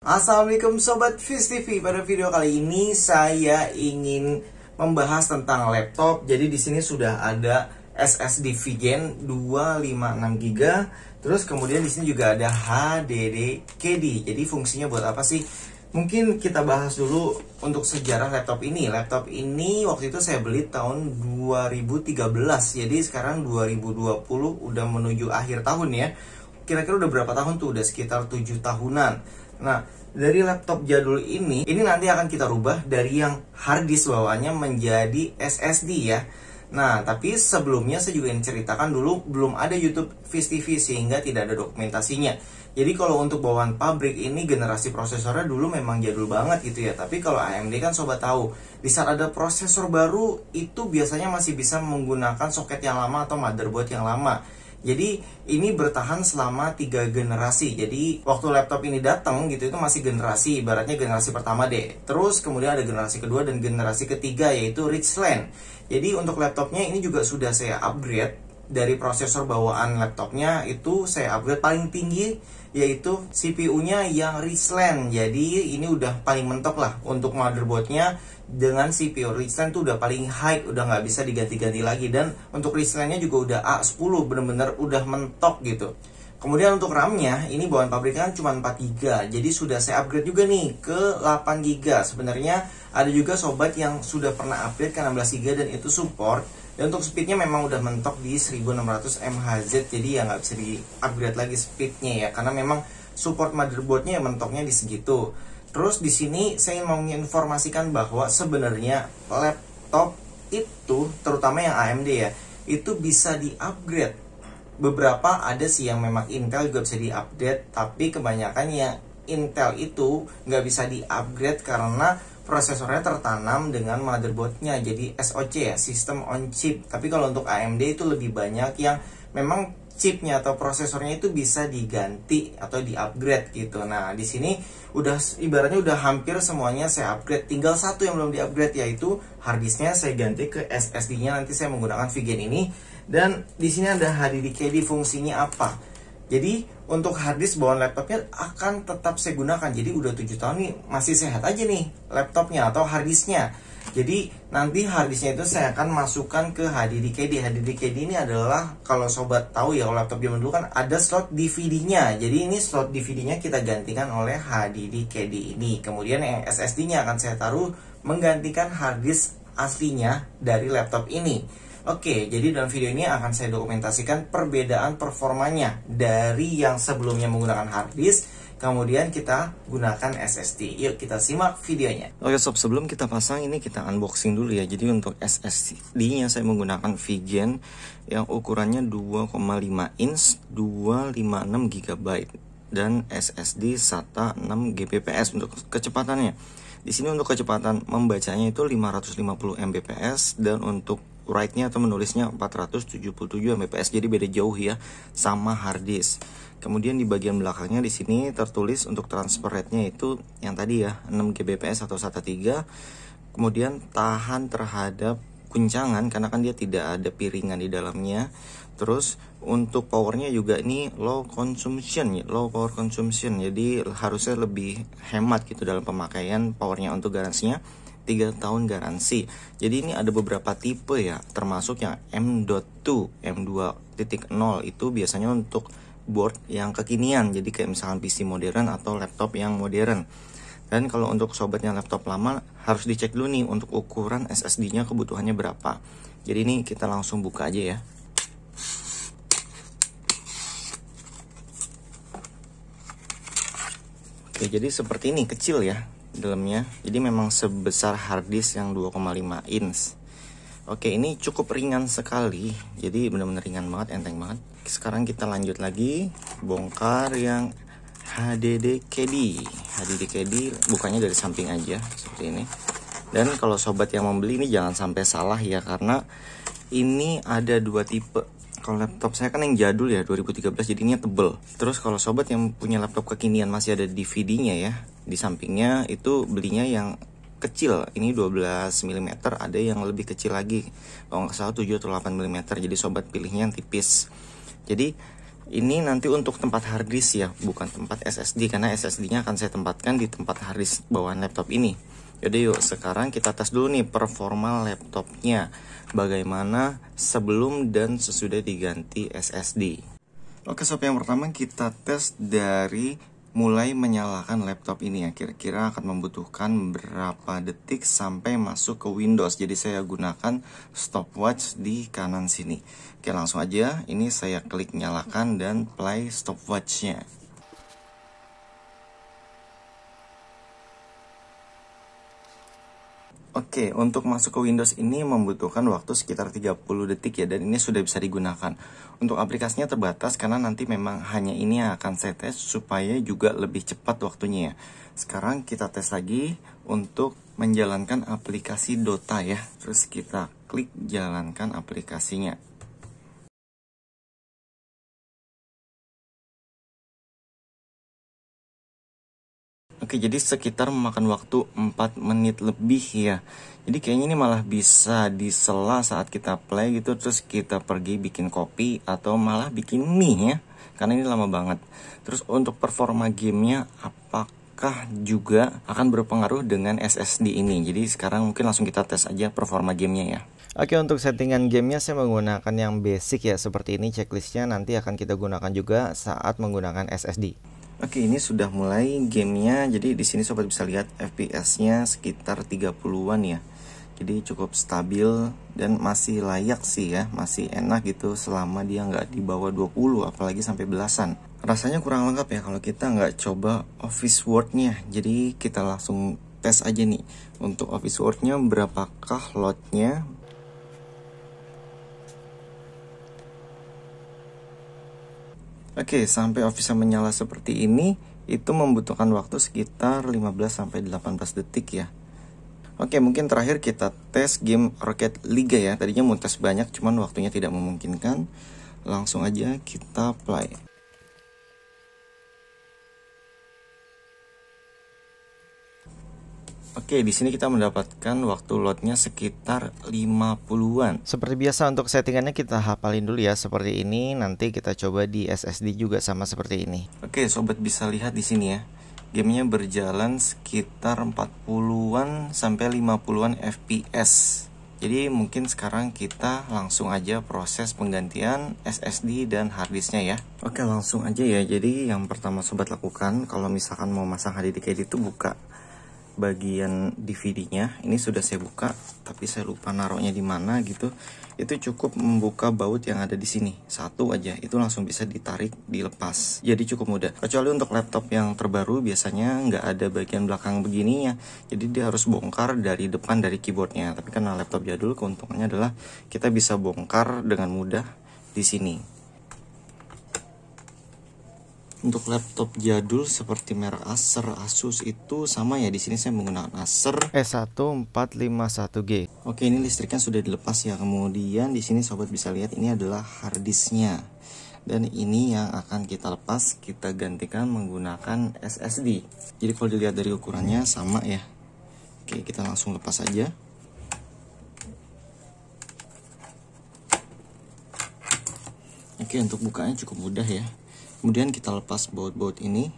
Assalamualaikum Sobat Fizz TV. Pada video kali ini saya ingin membahas tentang laptop. Jadi di sini sudah ada SSD VGen 256GB. Terus kemudian di sini juga ada HDD KD. Jadi fungsinya buat apa sih? Mungkin kita bahas dulu untuk sejarah laptop ini. Laptop ini waktu itu saya beli tahun 2013. Jadi sekarang 2020 udah menuju akhir tahun ya. Kira-kira udah berapa tahun tuh? Udah sekitar 7 tahunan. Nah, dari laptop jadul ini nanti akan kita rubah dari yang harddisk bawaannya menjadi SSD ya. Nah, tapi sebelumnya saya juga ingin ceritakan dulu, belum ada YouTube Fizz TV sehingga tidak ada dokumentasinya. Jadi kalau untuk bawaan pabrik ini generasi prosesornya dulu memang jadul banget gitu ya. Tapi kalau AMD kan sobat tahu, di saat ada prosesor baru itu biasanya masih bisa menggunakan soket yang lama atau motherboard yang lama. Jadi ini bertahan selama 3 generasi. Jadi waktu laptop ini datang gitu itu masih generasi, ibaratnya generasi pertama deh. Terus kemudian ada generasi kedua dan generasi ketiga yaitu Richland. Jadi untuk laptopnya ini juga sudah saya upgrade. Dari prosesor bawaan laptopnya itu saya upgrade paling tinggi, yaitu CPU-nya yang Richland. Jadi ini udah paling mentok lah untuk motherboardnya. Dengan CPU Richland tuh udah paling high, udah nggak bisa diganti-ganti lagi. Dan untuk Richland-nya juga udah A10, bener-bener udah mentok gitu. Kemudian untuk RAM-nya, ini bawaan pabrikan cuma 4GB. Jadi sudah saya upgrade juga nih ke 8GB. Sebenarnya ada juga sobat yang sudah pernah upgrade ke 16GB dan itu support. Dan untuk speednya memang udah mentok di 1600 MHz. Jadi ya nggak bisa di-upgrade lagi speednya ya. Karena memang support motherboardnya mentoknya di segitu. Terus di sini saya mau menginformasikan bahwa sebenarnya laptop itu, terutama yang AMD ya, itu bisa di-upgrade. Beberapa ada sih yang memang Intel juga bisa di-update, tapi kebanyakan yang Intel itu nggak bisa di-upgrade karena prosesornya tertanam dengan motherboardnya, jadi SoC ya, System on Chip. Tapi kalau untuk AMD itu lebih banyak yang memang chipnya atau prosesornya itu bisa diganti atau di-upgrade gitu. Nah, di sini udah ibaratnya udah hampir semuanya saya upgrade. Tinggal satu yang belum di-upgrade yaitu harddisknya saya ganti ke SSD-nya. Nanti saya menggunakan VGen ini. Dan di sini ada HDD KD, fungsinya apa? Jadi untuk harddisk bawaan laptopnya akan tetap saya gunakan. Jadi udah 7 tahun nih masih sehat aja nih laptopnya atau harddisknya. Jadi nanti harddisknya itu saya akan masukkan ke HDD KD. HDD KD ini adalah, kalau sobat tahu ya, laptop zaman dulu kan ada slot DVD-nya. Jadi ini slot DVD-nya kita gantikan oleh HDD KD ini. Kemudian yang SSD-nya akan saya taruh menggantikan harddisk aslinya dari laptop ini. Oke, jadi dalam video ini akan saya dokumentasikan perbedaan performanya dari yang sebelumnya menggunakan harddisk, kemudian kita gunakan SSD. Yuk kita simak videonya. Oke sob, sebelum kita pasang ini kita unboxing dulu ya. Jadi untuk SSD-nya saya menggunakan VGen yang ukurannya 2,5 inch 256GB dan SSD SATA 6Gbps untuk kecepatannya. Di sini untuk kecepatan membacanya itu 550 Mbps dan untuk write-nya atau menulisnya 477 Mbps. Jadi beda jauh ya sama harddisk. Kemudian di bagian belakangnya di sini tertulis untuk transfer rate-nya itu yang tadi ya 6 Gbps atau SATA 3. Kemudian tahan terhadap guncangan karena kan dia tidak ada piringan di dalamnya. Terus untuk powernya juga ini low power consumption. Jadi harusnya lebih hemat gitu dalam pemakaian powernya. Untuk garansinya 3 tahun garansi. Jadi ini ada beberapa tipe ya, termasuk yang M.2, M2.0 itu biasanya untuk board yang kekinian. Jadi kayak misalkan PC modern atau laptop yang modern. Dan kalau untuk sobatnya laptop lama harus dicek dulu nih untuk ukuran SSD-nya kebutuhannya berapa. Jadi ini kita langsung buka aja ya. Oke, jadi seperti ini, kecil ya dalamnya. Jadi memang sebesar harddisk yang 2,5 inch. Oke, ini cukup ringan sekali. Jadi benar-benar ringan banget, enteng banget. Sekarang kita lanjut lagi bongkar yang HDD KD. HDD KD bukanya dari samping aja seperti ini. Dan kalau sobat yang membeli ini jangan sampai salah ya, karena ini ada 2 tipe. Kalau laptop saya kan yang jadul ya 2013, jadinya tebel. Terus kalau sobat yang punya laptop kekinian masih ada DVD-nya ya, di sampingnya itu belinya yang kecil. Ini 12 mm, ada yang lebih kecil lagi, kalau nggak salah 7 atau 8 mm. Jadi sobat pilihnya yang tipis. Jadi Ini nanti untuk tempat hard disk ya, bukan tempat SSD, karena SSD-nya akan saya tempatkan di tempat hard disk bawaan laptop ini. Jadi yuk sekarang kita tes dulu nih performa laptopnya, bagaimana sebelum dan sesudah diganti SSD. Oke sob, yang pertama kita tes dari mulai menyalakan laptop ini ya. Kira-kira akan membutuhkan berapa detik sampai masuk ke Windows. Jadi saya gunakan stopwatch di kanan sini. Oke langsung aja, ini saya klik nyalakan dan play stopwatchnya. Oke, untuk masuk ke Windows ini membutuhkan waktu sekitar 30 detik ya, dan ini sudah bisa digunakan. Untuk aplikasinya terbatas karena nanti memang hanya ini yang akan saya tes supaya juga lebih cepat waktunya ya. Sekarang kita tes lagi untuk menjalankan aplikasi Dota ya. Terus kita klik jalankan aplikasinya. Oke, jadi sekitar memakan waktu 4 menit lebih ya. Jadi kayaknya ini malah bisa disela saat kita play gitu, terus kita pergi bikin kopi atau malah bikin mie ya. Karena ini lama banget. Terus untuk performa gamenya apakah juga akan berpengaruh dengan SSD ini? Jadi sekarang mungkin langsung kita tes aja performa gamenya ya. Oke, untuk settingan gamenya saya menggunakan yang basic ya, seperti ini checklistnya nanti akan kita gunakan juga saat menggunakan SSD. Oke, ini sudah mulai gamenya. Jadi di sini sobat bisa lihat FPS-nya sekitar 30-an ya. Jadi cukup stabil dan masih layak sih ya, masih enak gitu selama dia nggak di bawah 20, apalagi sampai belasan. Rasanya kurang lengkap ya kalau kita nggak coba Office Word-nya. Jadi kita langsung tes aja nih. Untuk Office Word-nya berapakah load-nya? Oke, sampai Office menyala seperti ini, itu membutuhkan waktu sekitar 15-18 detik ya. Oke, mungkin terakhir kita tes game Rocket League ya. Tadinya mau tes banyak, cuman waktunya tidak memungkinkan. Langsung aja kita play. Oke, di sini kita mendapatkan waktu loadnya sekitar 50-an. Seperti biasa untuk settingannya kita hafalin dulu ya, seperti ini. Nanti kita coba di SSD juga sama seperti ini. Oke, sobat bisa lihat di sini ya. Gamenya berjalan sekitar 40-an sampai 50-an FPS. Jadi mungkin sekarang kita langsung aja proses penggantian SSD dan harddisknya ya. Oke, langsung aja ya. Jadi yang pertama sobat lakukan kalau misalkan mau masang HDD itu buka bagian DVD-nya. Ini sudah saya buka, tapi saya lupa naruhnya di mana gitu. Itu cukup membuka baut yang ada di sini. Satu aja, itu langsung bisa ditarik, dilepas. Jadi cukup mudah. Kecuali untuk laptop yang terbaru biasanya nggak ada bagian belakang begininya. Jadi dia harus bongkar dari depan dari keyboardnya. Tapi karena laptop jadul, keuntungannya adalah kita bisa bongkar dengan mudah di sini. Untuk laptop jadul seperti merek Acer, Asus itu sama ya. Di sini saya menggunakan Acer S1451G. Oke, ini listriknya sudah dilepas ya. Kemudian di sini sobat bisa lihat ini adalah harddisknya. Dan ini yang akan kita lepas, kita gantikan menggunakan SSD. Jadi kalau dilihat dari ukurannya sama ya. Oke, kita langsung lepas aja. Oke, untuk bukanya cukup mudah ya. Kemudian kita lepas baut-baut ini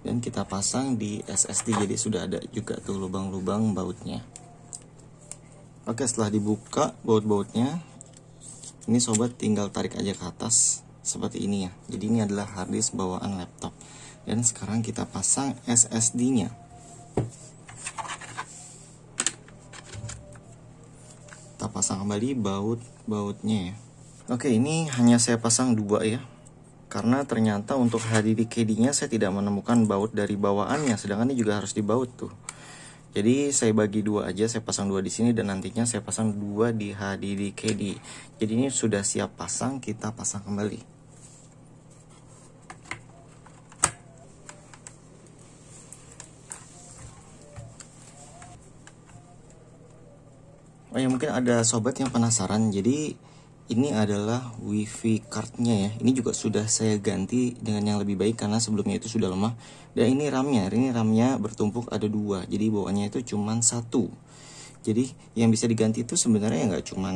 dan kita pasang di SSD. Jadi sudah ada juga tuh lubang-lubang bautnya. Oke, setelah dibuka baut-bautnya, ini sobat tinggal tarik aja ke atas seperti ini ya. Jadi ini adalah harddisk bawaan laptop. Dan sekarang kita pasang SSD-nya. Kita pasang kembali baut-bautnya ya. Oke, ini hanya saya pasang 2 ya. Karena ternyata untuk HDD-KD-nya saya tidak menemukan baut dari bawaannya, sedangkan ini juga harus dibaut tuh. Jadi saya bagi 2 aja, saya pasang 2 di sini dan nantinya saya pasang 2 di HDD-KD. Jadi ini sudah siap pasang, kita pasang kembali. Oh ya, mungkin ada sobat yang penasaran. Jadi ini adalah wifi cardnya ya. Ini juga sudah saya ganti dengan yang lebih baik karena sebelumnya itu sudah lemah. Dan ini RAM-nya, bertumpuk ada 2. Jadi bawaannya itu cuma 1. Jadi yang bisa diganti itu sebenarnya nggak cuma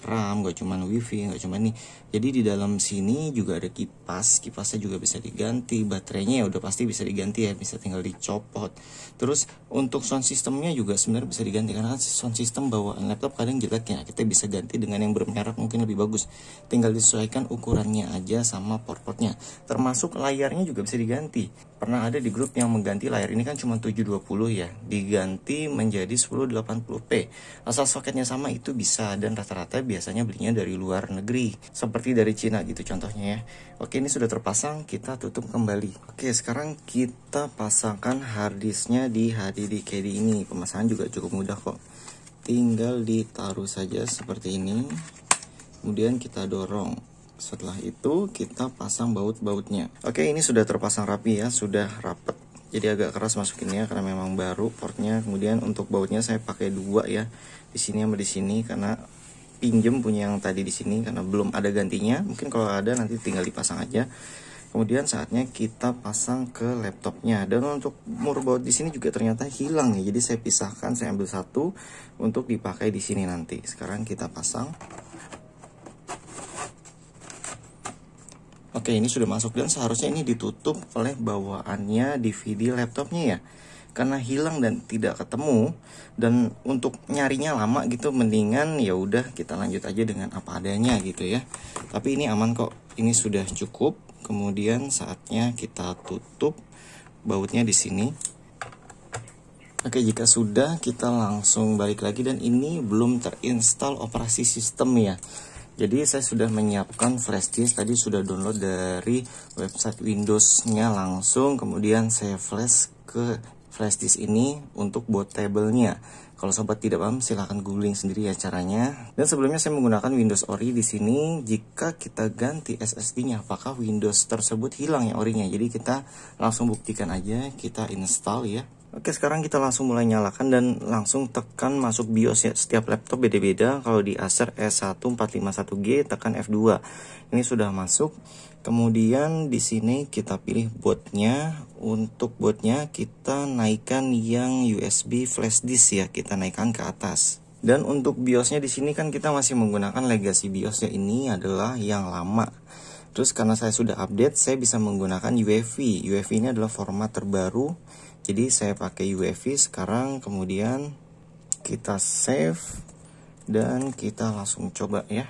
RAM, gak cuman WiFi, gak cuman nih. Jadi di dalam sini juga ada kipas, kipasnya juga bisa diganti, baterainya ya udah pasti bisa diganti ya, bisa tinggal dicopot. Terus untuk sound systemnya juga sebenarnya bisa diganti, karena kan sound system bawaan laptop kadang jelek ya, kita bisa ganti dengan yang bermerek mungkin lebih bagus. Tinggal disesuaikan ukurannya aja sama port-portnya. Termasuk layarnya juga bisa diganti. Pernah ada di grup yang mengganti layar ini kan cuma 720 ya, diganti menjadi 1080p. Asal soketnya sama itu bisa, dan rata-rata biasanya belinya dari luar negeri, seperti dari Cina gitu contohnya ya. Oke, ini sudah terpasang, kita tutup kembali. Oke, sekarang kita pasangkan harddisknya di HDD KD ini. Pemasangan juga cukup mudah kok, tinggal ditaruh saja seperti ini, kemudian kita dorong. Setelah itu kita pasang baut-bautnya. Oke, ini sudah terpasang rapi ya, sudah rapet. Jadi agak keras masukinnya karena memang baru portnya. Kemudian untuk bautnya saya pakai 2 ya, di sini sama di sini, karena pinjem punya yang tadi di sini karena belum ada gantinya. Mungkin kalau ada nanti tinggal dipasang aja. Kemudian saatnya kita pasang ke laptopnya. Dan untuk mur baut di sini juga ternyata hilang ya. Jadi saya pisahkan, saya ambil satu untuk dipakai di sini nanti. Sekarang kita pasang. Oke, ini sudah masuk, dan seharusnya ini ditutup oleh bawaannya DVD laptopnya ya. Karena hilang dan tidak ketemu, dan untuk nyarinya lama gitu, mendingan ya udah kita lanjut aja dengan apa adanya gitu ya. Tapi ini aman kok, ini sudah cukup. Kemudian saatnya kita tutup bautnya di sini. Oke, jika sudah kita langsung balik lagi, dan ini belum terinstall operasi sistem ya. Jadi saya sudah menyiapkan flash disk, tadi sudah download dari website Windows-nya langsung, kemudian saya flash ke flash disk ini untuk bootable-nya. Kalau sobat tidak paham silahkan googling sendiri ya caranya. Dan sebelumnya saya menggunakan Windows Ori di sini. Jika kita ganti SSD-nya, apakah Windows tersebut hilang ya orinya? Jadi kita langsung buktikan aja, kita install ya. Oke, sekarang kita langsung mulai nyalakan dan langsung tekan masuk BIOS ya. Setiap laptop beda-beda. Kalau di Acer S1451G tekan F2. Ini sudah masuk. Kemudian di sini kita pilih bootnya. Untuk bootnya kita naikkan yang USB flash disk ya. Kita naikkan ke atas. Dan untuk BIOSnya di sini kan kita masih menggunakan legacy BIOS ya. Ini adalah yang lama. Terus karena saya sudah update, saya bisa menggunakan UEFI. UEFI ini adalah format terbaru. Jadi saya pakai UEFI sekarang, kemudian kita save dan kita langsung coba ya.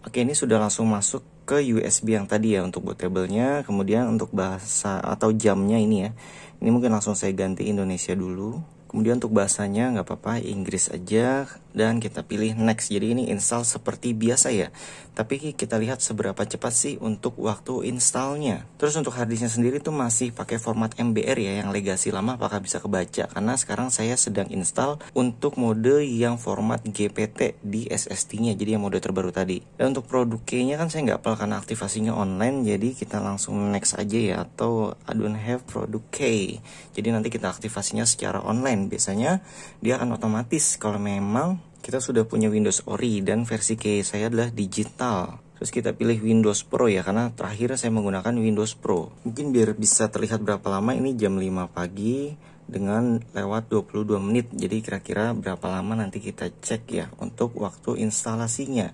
Oke, ini sudah langsung masuk ke USB yang tadi ya untuk bootable-nya. Kemudian untuk bahasa atau jamnya ini ya, ini mungkin langsung saya ganti Indonesia dulu. Kemudian untuk bahasanya nggak apa-apa, Inggris aja, dan kita pilih next. Jadi ini install seperti biasa ya. Tapi kita lihat seberapa cepat sih untuk waktu installnya. Terus untuk harddisknya sendiri tuh masih pakai format MBR ya, yang legasi lama apakah bisa kebaca? Karena sekarang saya sedang install untuk mode yang format GPT di SSD-nya, jadi yang mode terbaru tadi. Dan untuk produk key-nya kan saya nggak apal karena aktivasinya online, jadi kita langsung next aja ya, atau I don't have product key. Jadi nanti kita aktivasinya secara online. Biasanya dia akan otomatis kalau memang kita sudah punya Windows Ori dan versi key saya adalah digital. Terus kita pilih Windows Pro ya, karena terakhir saya menggunakan Windows Pro. Mungkin biar bisa terlihat berapa lama, ini jam 5 pagi dengan lewat 22 menit. Jadi kira-kira berapa lama nanti kita cek ya untuk waktu instalasinya.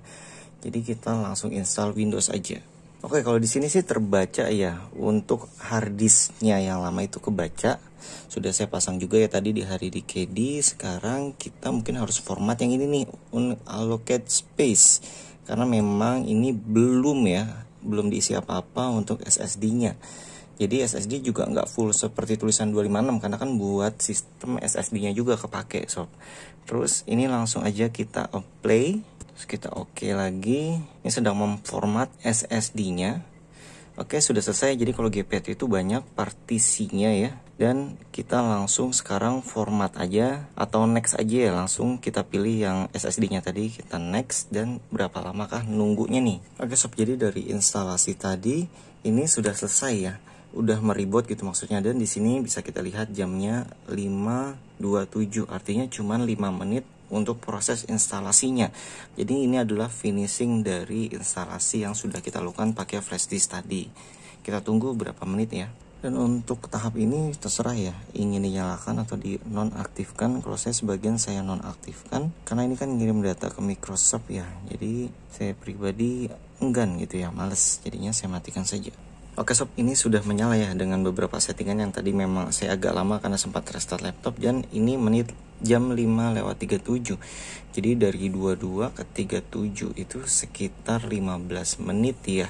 Jadi kita langsung install Windows aja. Oke, kalau di sini sih terbaca ya, untuk harddisknya yang lama itu kebaca. Sudah saya pasang juga ya tadi di HDD KD. Sekarang kita mungkin harus format yang ini nih, unallocate space, karena memang ini belum diisi apa-apa untuk SSD-nya. Jadi SSD juga nggak full seperti tulisan 256, karena kan buat sistem SSD-nya juga kepake sob. Terus ini langsung aja kita apply. Terus kita oke lagi. Ini sedang memformat SSD-nya. Oke, sudah selesai. Jadi kalau GPT itu banyak partisinya ya. Dan kita langsung sekarang format aja atau next aja ya. Langsung kita pilih yang SSD-nya tadi, kita next, dan berapa lamakah nunggunya nih. Oke sob, jadi dari instalasi tadi ini sudah selesai ya. Udah meribot gitu maksudnya, dan di sini bisa kita lihat jamnya 5.27, artinya cuma 5 menit untuk proses instalasinya. Jadi ini adalah finishing dari instalasi yang sudah kita lakukan pakai flash disk tadi. Kita tunggu berapa menit ya. Dan untuk tahap ini terserah ya, ingin dinyalakan atau dinonaktifkan. Kalau saya sebagian saya nonaktifkan karena ini kan ngirim data ke Microsoft ya. Jadi saya pribadi enggan gitu ya, males. Jadinya saya matikan saja. Oke sob, ini sudah menyala ya dengan beberapa settingan yang tadi memang saya agak lama karena sempat restart laptop, dan ini menit jam 5:37. Jadi dari 22 ke 37 itu sekitar 15 menit ya.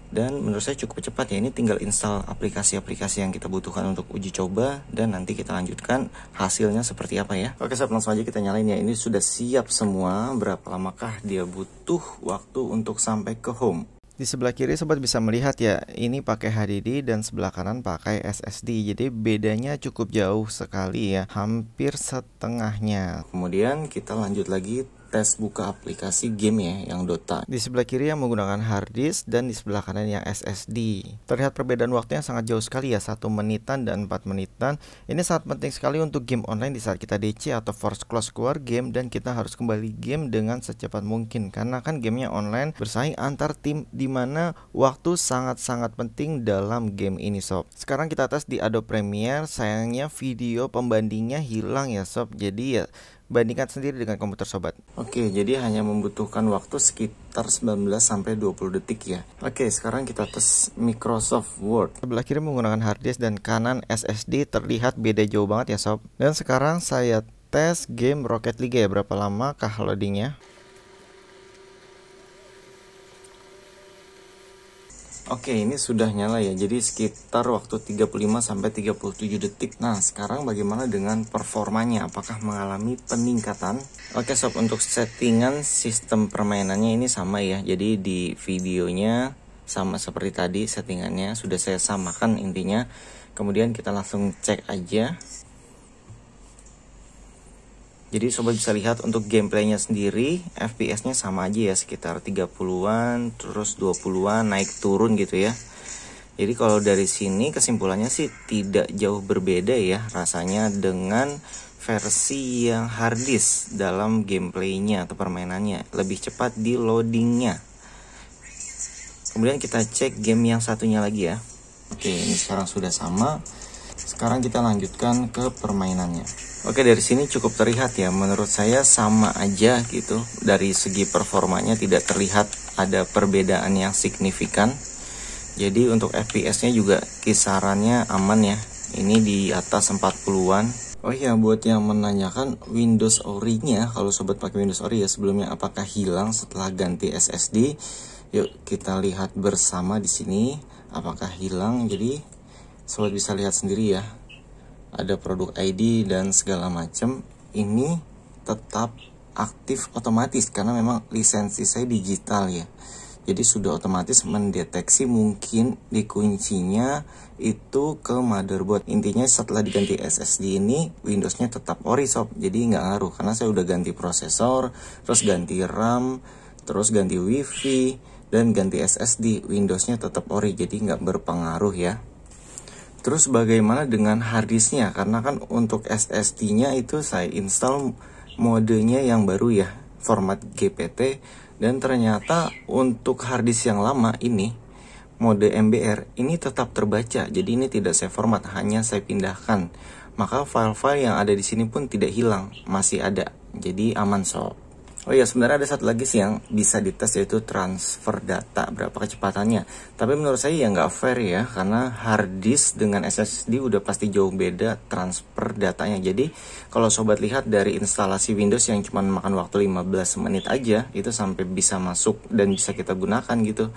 Dan menurut saya cukup cepat ya. Ini tinggal install aplikasi-aplikasi yang kita butuhkan untuk uji coba, dan nanti kita lanjutkan hasilnya seperti apa ya. Oke sob, langsung aja kita nyalain ya. Ini sudah siap semua. Berapa lamakah dia butuh waktu untuk sampai ke home? Di sebelah kiri sobat bisa melihat ya, ini pakai HDD dan sebelah kanan pakai SSD. Jadi bedanya cukup jauh sekali ya, hampir setengahnya. Kemudian kita lanjut lagi tes buka aplikasi game ya, yang Dota. Di sebelah kiri yang menggunakan hard disk dan di sebelah kanan yang SSD. Terlihat perbedaan waktu yang sangat jauh sekali ya, 1 menitan dan 4 menitan. Ini sangat penting sekali untuk game online di saat kita DC atau force close keluar game dan kita harus kembali game dengan secepat mungkin. Karena kan gamenya online bersaing antar tim, dimana waktu sangat-sangat penting dalam game ini sob. Sekarang kita tes di Adobe Premiere. Sayangnya video pembandingnya hilang ya sob. Jadi ya bandingkan sendiri dengan komputer sobat. Oke, jadi hanya membutuhkan waktu sekitar 19-20 detik ya. Oke, sekarang kita tes Microsoft Word. Sebelah kiri menggunakan hard disk dan kanan SSD, terlihat beda jauh banget ya sob. Dan sekarang saya tes game Rocket League ya. Berapa lama kah loadingnya? Oke, ini sudah nyala ya. Jadi sekitar waktu 35-37 detik. Nah, sekarang bagaimana dengan performanya? Apakah mengalami peningkatan? Oke sob, untuk settingan sistem permainannya ini sama ya. Jadi di videonya sama seperti tadi settingannya sudah saya samakan intinya. Kemudian kita langsung cek aja. Jadi sobat bisa lihat untuk gameplaynya sendiri, FPS-nya sama aja ya, sekitar 30-an, terus 20-an, naik turun gitu ya. Jadi kalau dari sini kesimpulannya sih tidak jauh berbeda ya rasanya dengan versi yang hard disk dalam gameplaynya atau permainannya. Lebih cepat di loadingnya. Kemudian kita cek game yang satunya lagi ya. Oke, ini sekarang sudah sama. Sekarang kita lanjutkan ke permainannya. Oke, dari sini cukup terlihat ya, menurut saya sama aja gitu. Dari segi performanya tidak terlihat ada perbedaan yang signifikan. Jadi untuk FPS-nya juga kisarannya aman ya. Ini di atas 40-an. Oh iya, buat yang menanyakan Windows Ori-nya, kalau sobat pakai Windows Ori ya sebelumnya, apakah hilang setelah ganti SSD? Yuk kita lihat bersama di sini apakah hilang. Jadi sobat bisa lihat sendiri ya, ada produk ID dan segala macam. Ini tetap aktif otomatis karena memang lisensi saya digital ya. Jadi sudah otomatis mendeteksi mungkin di kuncinya itu ke motherboard. Intinya setelah diganti SSD ini Windowsnya tetap ori sob. Jadi nggak ngaruh karena saya udah ganti prosesor, terus ganti RAM, terus ganti WiFi dan ganti SSD. Windowsnya tetap ori, jadi nggak berpengaruh ya. Terus bagaimana dengan harddisknya? Karena kan untuk SSD-nya itu saya install modenya yang baru ya, format GPT. Dan ternyata untuk harddisk yang lama ini, mode MBR, ini tetap terbaca. Jadi ini tidak saya format, hanya saya pindahkan. Maka file-file yang ada di sini pun tidak hilang, masih ada. Jadi aman sob. Oh ya, sebenarnya ada satu lagi sih yang bisa dites, yaitu transfer data, berapa kecepatannya. Tapi menurut saya ya nggak fair ya, karena hard disk dengan SSD udah pasti jauh beda transfer datanya. Jadi kalau sobat lihat dari instalasi Windows yang cuma makan waktu 15 menit aja, itu sampai bisa masuk dan bisa kita gunakan gitu.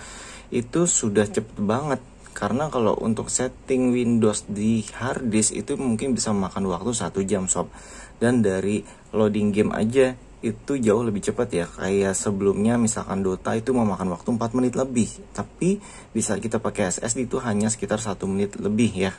Itu sudah cepet banget. Karena kalau untuk setting Windows di hard disk itu mungkin bisa memakan waktu 1 jam sob. Dan dari loading game aja itu jauh lebih cepat ya. Kayak sebelumnya misalkan Dota itu memakan waktu 4 menit lebih, tapi bisa kita pakai SSD itu hanya sekitar 1 menit lebih ya.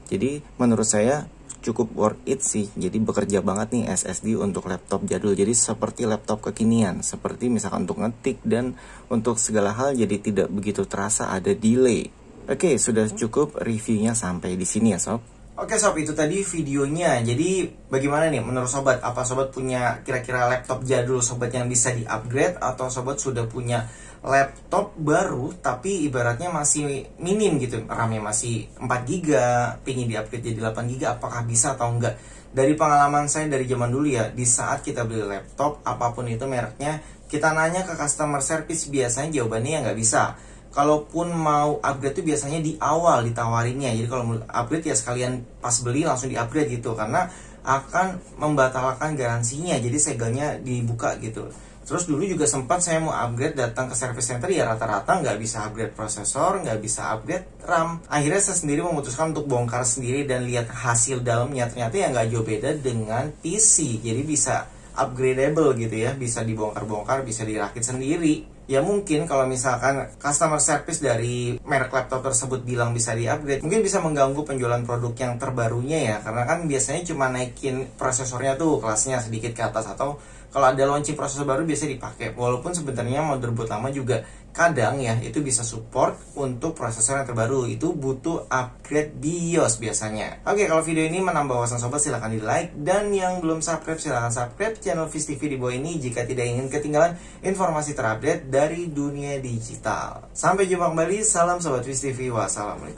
Jadi menurut saya cukup worth it sih. Jadi bekerja banget nih SSD untuk laptop jadul. Jadi seperti laptop kekinian, seperti misalkan untuk ngetik dan untuk segala hal, jadi tidak begitu terasa ada delay. Oke, sudah cukup reviewnya sampai di sini ya sob. Oke sob, itu tadi videonya. Jadi bagaimana nih menurut sobat? Apa sobat punya kira-kira laptop jadul sobat yang bisa di-upgrade? Atau sobat sudah punya laptop baru tapi ibaratnya masih minim gitu, RAM-nya masih 4 GB, pingin di-upgrade jadi 8 GB, apakah bisa atau enggak? Dari pengalaman saya dari zaman dulu ya, di saat kita beli laptop apapun itu mereknya, kita nanya ke customer service, biasanya jawabannya ya nggak bisa. Kalaupun mau upgrade tuh biasanya di awal ditawarinnya, jadi kalau mau upgrade ya sekalian pas beli langsung di-upgrade gitu, karena akan membatalkan garansinya, jadi segelnya dibuka gitu. Terus dulu juga sempat saya mau upgrade, datang ke service center ya rata-rata nggak bisa upgrade prosesor, nggak bisa upgrade RAM. Akhirnya saya sendiri memutuskan untuk bongkar sendiri dan lihat hasil dalamnya, ternyata ya nggak jauh beda dengan PC. Jadi bisa upgradable gitu ya, bisa dibongkar-bongkar, bisa dirakit sendiri. Ya mungkin kalau misalkan customer service dari merek laptop tersebut bilang bisa di-upgrade, mungkin bisa mengganggu penjualan produk yang terbarunya ya, karena kan biasanya cuma naikin prosesornya tuh kelasnya sedikit ke atas, atau kalau ada launching prosesor baru biasa dipakai. Walaupun sebenarnya motherboard lama juga kadang ya itu bisa support untuk prosesor yang terbaru, itu butuh upgrade BIOS biasanya. Oke, kalau video ini menambah wawasan sobat silahkan di like, dan yang belum subscribe silahkan subscribe channel Viz TV di bawah ini jika tidak ingin ketinggalan informasi terupdate dari dunia digital. Sampai jumpa kembali, salam sobat Viz TV, wassalamualaikum.